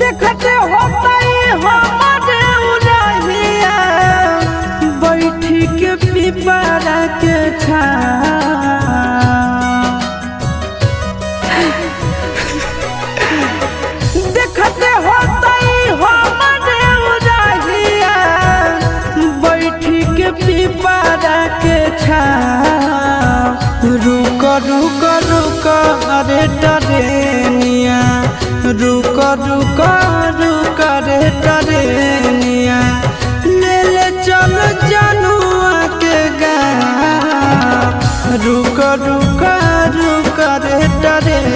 देखते होता हमारे उड़हिया बैठी के पिपरा के देखते होता हमारे उड़हिया बैठी के पिपरा के रुक रुक रुक अरे टरेनिया रुक रुक रुक रे टरेनिया ले ले चल जनुआ के गाँव रुक रुक रुक रे टरेनिया।